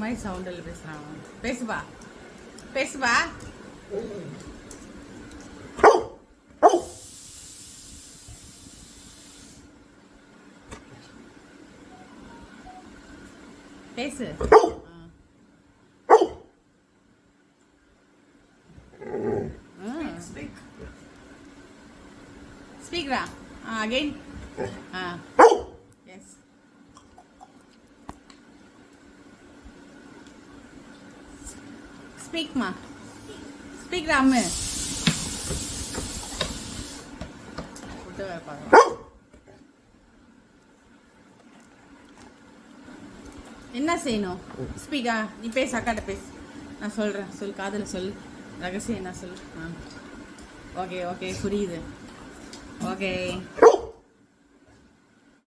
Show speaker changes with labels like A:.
A: மாதிரி சவுண்டில் பேசுகிறான். பேசுப்பா பேசுப்பா. பேசு. ஸ்பீக்ரா. அகைன். எஸ். ஸ்பீக்மா. ஸ்பீக்ரா அம்மு. என்ன செய்யணும்? ஸ்பீக்கா, நீ பேசு, அக்காட்ட பேசு. நான் சொல்கிறேன், சொல், காதில் சொல். ரகசியம் என்ன சொல்லு. ஓகே ஓகே, புரியுது. ஓகே.